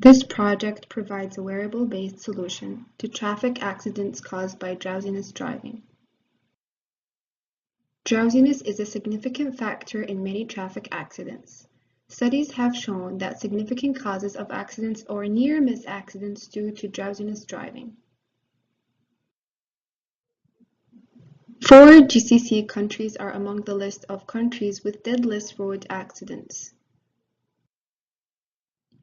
This project provides a wearable-based solution to traffic accidents caused by drowsiness driving. Drowsiness is a significant factor in many traffic accidents. Studies have shown that significant causes of accidents or near-miss accidents due to drowsiness driving. 4 GCC countries are among the list of countries with deadless road accidents.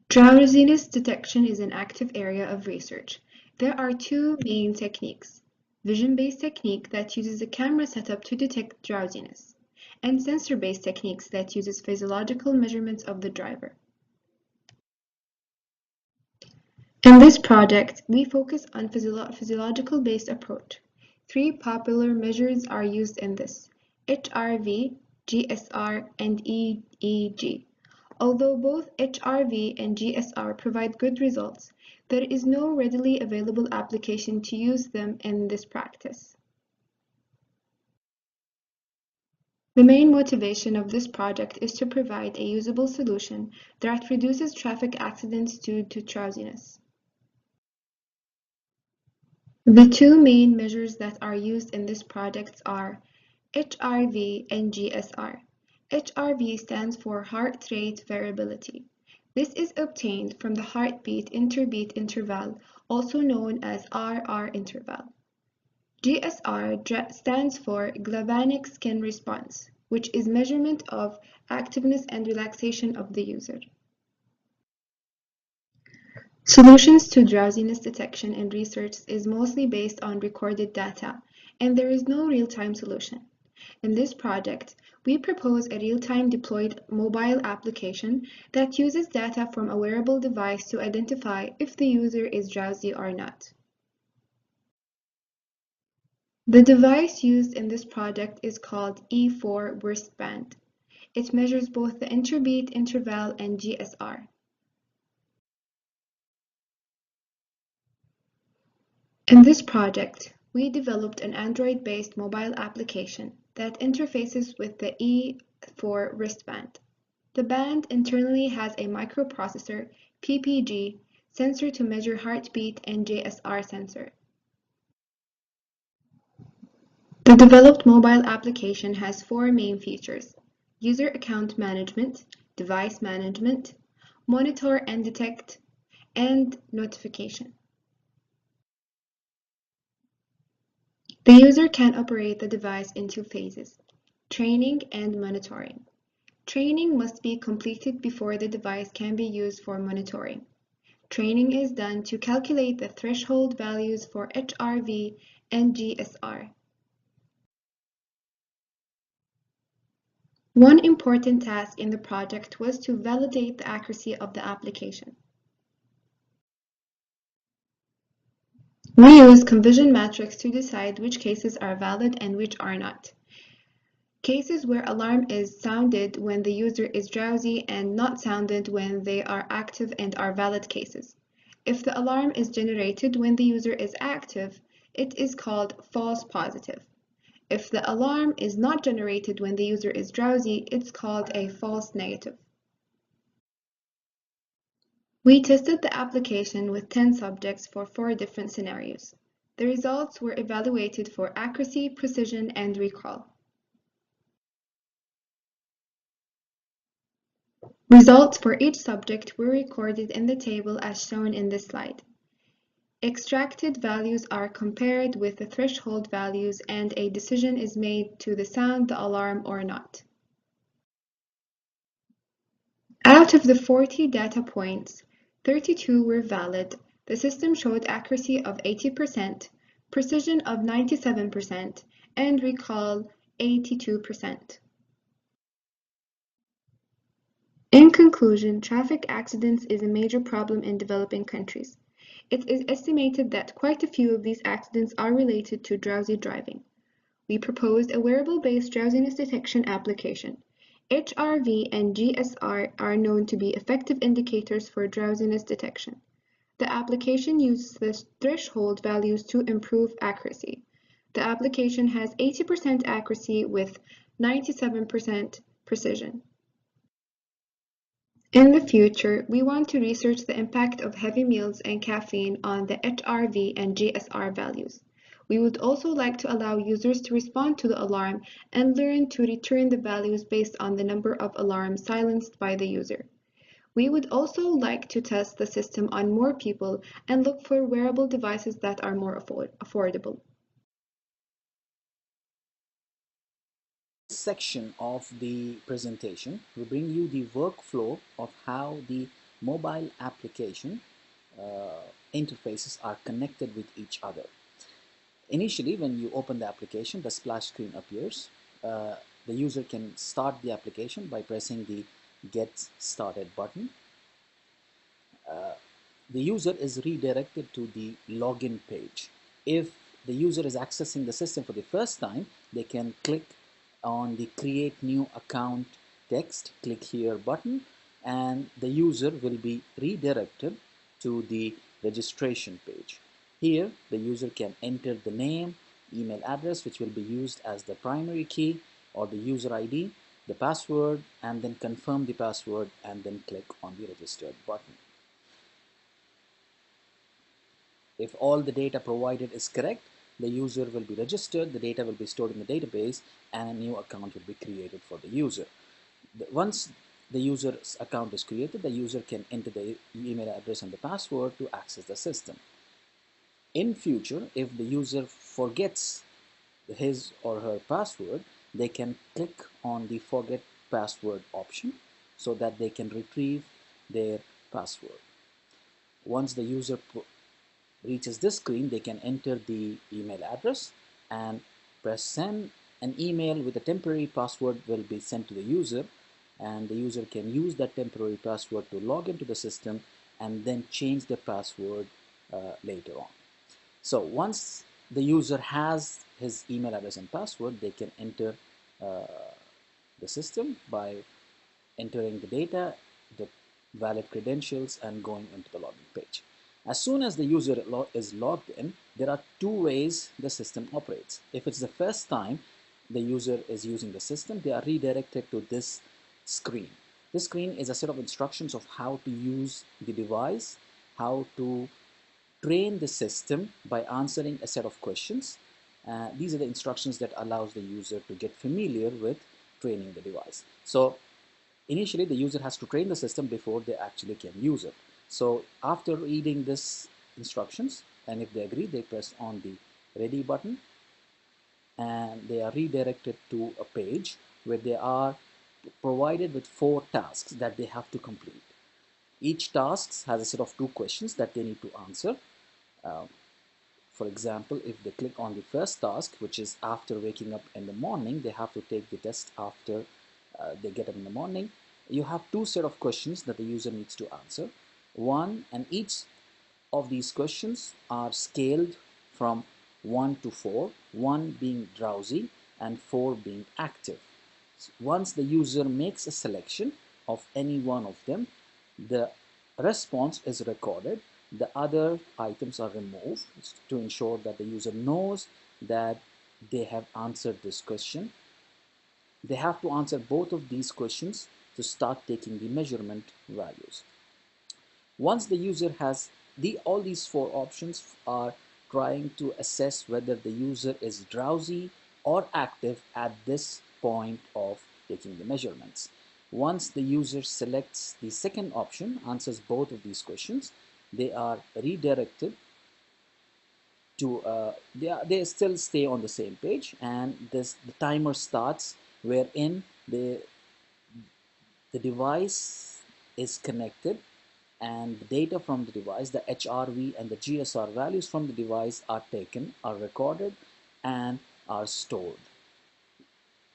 Drowsiness detection is an active area of research. There are 2 main techniques: vision-based technique that uses a camera setup to detect drowsiness, and sensor-based techniques that uses physiological measurements of the driver. In this project, we focus on physiological-based approach. 3 popular measures are used in this: HRV, GSR, and EEG. Although both HRV and GSR provide good results, there is no readily available application to use them in this practice. The main motivation of this project is to provide a usable solution that reduces traffic accidents due to drowsiness. The 2 main measures that are used in this project are HRV and GSR. HRV stands for heart rate variability. This is obtained from the heartbeat interbeat interval, also known as RR interval. GSR stands for Galvanic Skin Response, which is measurement of activeness and relaxation of the user. Solutions to drowsiness detection and research is mostly based on recorded data, and there is no real-time solution. In this project, we propose a real-time deployed mobile application that uses data from a wearable device to identify if the user is drowsy or not. The device used in this project is called E4 wristband. It measures both the interbeat interval and GSR. In this project, we developed an Android-based mobile application that interfaces with the E4 wristband. The band internally has a microprocessor, PPG, sensor to measure heartbeat, and GSR sensor. The developed mobile application has 4 main features: user account management, device management, monitor and detect, and notification. The user can operate the device in 2 phases: training and monitoring. Training must be completed before the device can be used for monitoring. Training is done to calculate the threshold values for HRV and GSR. One important task in the project was to validate the accuracy of the application. We use conversion matrix to decide which cases are valid and which are not. Cases where alarm is sounded when the user is drowsy and not sounded when they are active and are valid cases. If the alarm is generated when the user is active, it is called false positive. If the alarm is not generated when the user is drowsy, it's called a false negative. We tested the application with 10 subjects for 4 different scenarios. The results were evaluated for accuracy, precision, and recall. Results for each subject were recorded in the table as shown in this slide. Extracted values are compared with the threshold values, and a decision is made to sound the alarm or not. Out of the 40 data points, 32 were valid. The system showed accuracy of 80%, precision of 97%, and recall 82%. In conclusion, traffic accidents is a major problem in developing countries. It is estimated that quite a few of these accidents are related to drowsy driving. We proposed a wearable-based drowsiness detection application. HRV and GSR are known to be effective indicators for drowsiness detection. The application uses the threshold values to improve accuracy. The application has 80% accuracy with 97% precision. In the future, we want to research the impact of heavy meals and caffeine on the HRV and GSR values. We would also like to allow users to respond to the alarm and learn to return the values based on the number of alarms silenced by the user. We would also like to test the system on more people and look for wearable devices that are more affordable. This section of the presentation will bring you the workflow of how the mobile application interfaces are connected with each other. Initially, when you open the application, the splash screen appears. The user can start the application by pressing the Get Started button. The user is redirected to the login page. If the user is accessing the system for the first time, they can click on the Create New Account text, click here button, and the user will be redirected to the registration page. Here, the user can enter the name, email address, which will be used as the primary key, or the user ID, the password, and then confirm the password, and then click on the registered button. If all the data provided is correct, the user will be registered, the data will be stored in the database, and a new account will be created for the user. Once the user's account is created, the user can enter the email address and the password to access the system. In future, if the user forgets his or her password, they can click on the Forget Password option so that they can retrieve their password. Once the user reaches this screen, they can enter the email address and press send. An email with a temporary password will be sent to the user, and the user can use that temporary password to log into the system and then change the password later on. So once the user has his email address and password, they can enter uh, the system by entering the data, the valid credentials, and going into the login page. As soon as the user is logged in, there are two ways the system operates. If it's the first time the user is using the system, they are redirected to this screen. This screen is a set of instructions of how to use the device, how to train the system by answering a set of questions. These are the instructions that allows the user to get familiar with training the device. So initially, the user has to train the system before they actually can use it. So after reading this instructions, and if they agree, they press on the ready button, and they are redirected to a page where they are provided with 4 tasks that they have to complete. Each task has a set of 2 questions that they need to answer. For example, if they click on the first task, which is after waking up in the morning, they have to take the test after they get up in the morning. You have 2 set of questions that the user needs to answer. One, and each of these questions are scaled from 1 to 4, 1 being drowsy and 4 being active. Once the user makes a selection of any one of them, the response is recorded. The other items are removed to ensure that the user knows that they have answered this question. They have to answer both of these questions to start taking the measurement values. Once the user has all these 4 options are trying to assess whether the user is drowsy or active at this point of taking the measurements. Once the user selects the second option, answers both of these questions, they are redirected to they still stay on the same page, and the timer starts wherein the device is connected, and the data from the device, the HRV and the GSR values from the device are taken, are recorded, and are stored.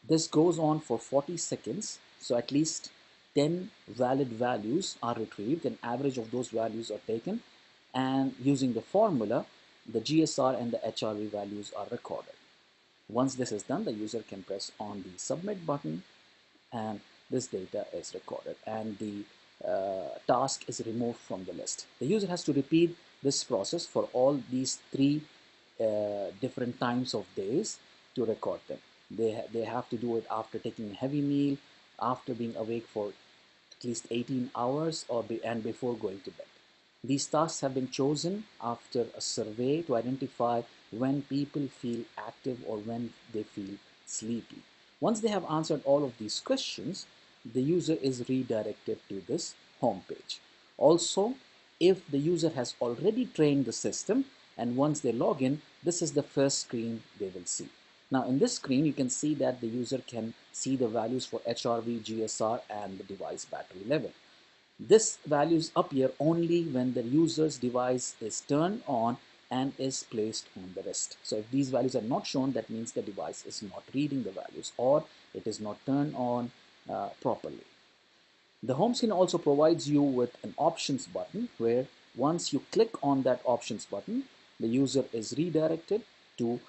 This goes on for 40 seconds, so at least 10 valid values are retrieved, an average of those values are taken, and using the formula, the GSR and the HRV values are recorded. Once this is done, the user can press on the submit button, and this data is recorded, and the task is removed from the list. The user has to repeat this process for all these 3 different times of days to record them. They have to do it after taking a heavy meal, after being awake for at least 18 hours and before going to bed. These tasks have been chosen after a survey to identify when people feel active or when they feel sleepy. Once they have answered all of these questions, the user is redirected to this home page. Also, if the user has already trained the system and once they log in, this is the first screen they will see. Now in this screen, you can see that the user can see the values for HRV, GSR, and the device battery level. This values appear only when the user's device is turned on and is placed on the rest. So if these values are not shown, that means the device is not reading the values or it is not turned on properly. The home screen also provides you with an options button where once you click on that options button, the user is redirected to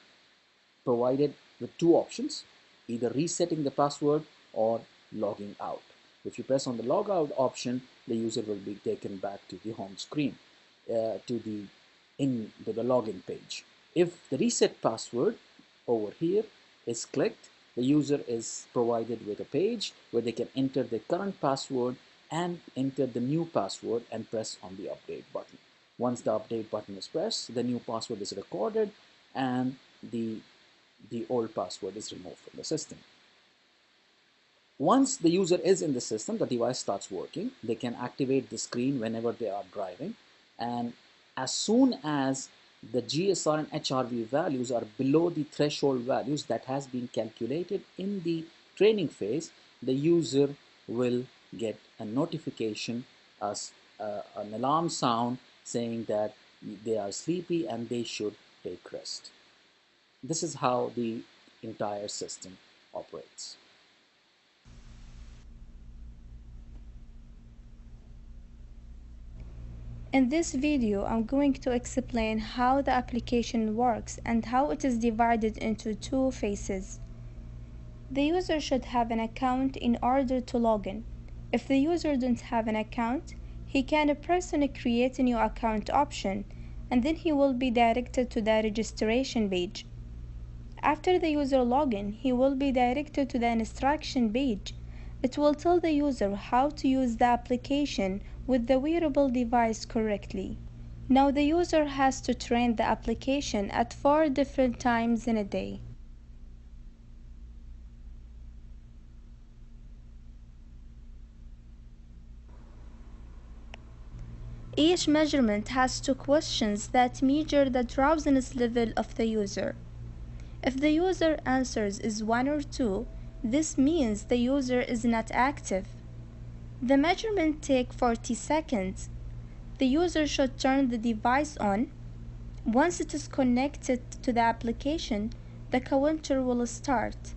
provided with two options, either resetting the password or logging out. If you press on the log out option, the user will be taken back to the home screen, to the login page. If the reset password over here is clicked, the user is provided with a page where they can enter their current password and enter the new password and press on the update button. Once the update button is pressed, the new password is recorded and the old password is removed from the system. Once the user is in the system, the device starts working. They can activate the screen whenever they are driving. And as soon as the GSR and HRV values are below the threshold values that has been calculated in the training phase, the user will get a notification as an alarm sound saying that they are sleepy and they should take rest. This is how the entire system operates. In this video, I'm going to explain how the application works and how it is divided into two phases. The user should have an account in order to log in. If the user doesn't have an account, he can press on a create a new account option and then he will be directed to the registration page. After the user login, he will be directed to the instruction page. It will tell the user how to use the application with the wearable device correctly. Now the user has to train the application at 4 different times in a day. Each measurement has two questions that measure the drowsiness level of the user. If the user answers is 1 or 2, this means the user is not active. The measurement takes 40 seconds. The user should turn the device on. Once it is connected to the application, the counter will start.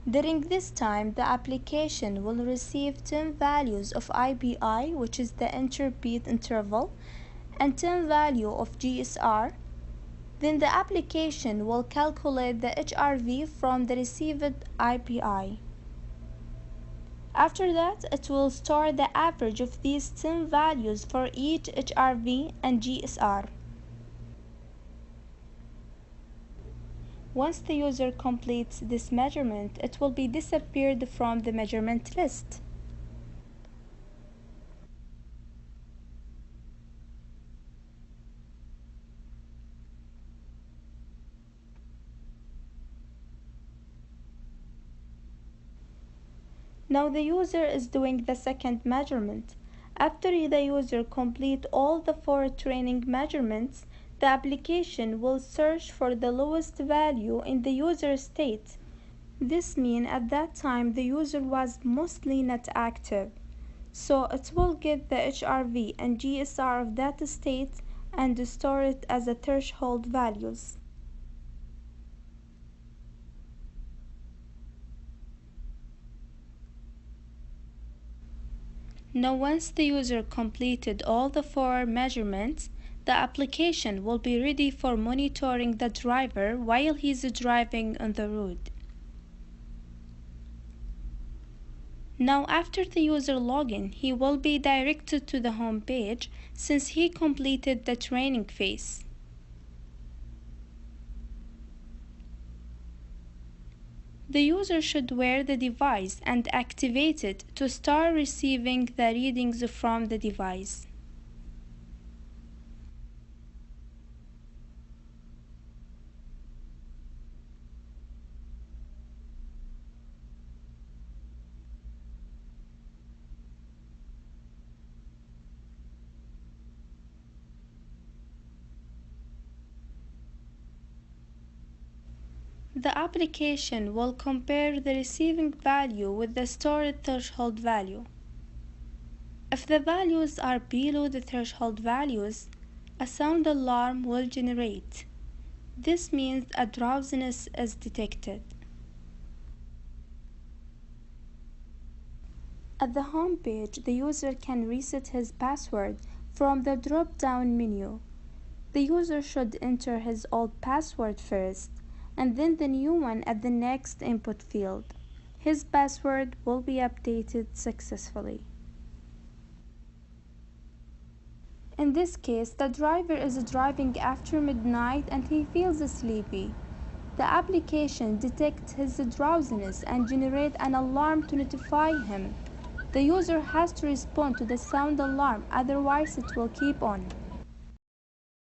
During this time, the application will receive 10 values of IBI, which is the interbeat interval, and 10 value of GSR. Then the application will calculate the HRV from the received IBI. After that, it will store the average of these 10 values for each HRV and GSR. Once the user completes this measurement, it will be disappeared from the measurement list. Now the user is doing the second measurement. After the user complete all the 4 training measurements, the application will search for the lowest value in the user state. This means at that time the user was mostly not active. So it will get the HRV and GSR of that state and store it as a threshold values. Now once the user completed all the 4 measurements, the application will be ready for monitoring the driver while he's driving on the road. Now after the user login, he will be directed to the home page since he completed the training phase. The user should wear the device and activate it to start receiving the readings from the device. The application will compare the receiving value with the stored threshold value. If the values are below the threshold values, a sound alarm will generate. This means a drowsiness is detected. At the home page, the user can reset his password from the drop-down menu. The user should enter his old password first, and then the new one at the next input field. His password will be updated successfully. In this case, the driver is driving after midnight and he feels sleepy. The application detects his drowsiness and generates an alarm to notify him. The user has to respond to the sound alarm, otherwise it will keep on.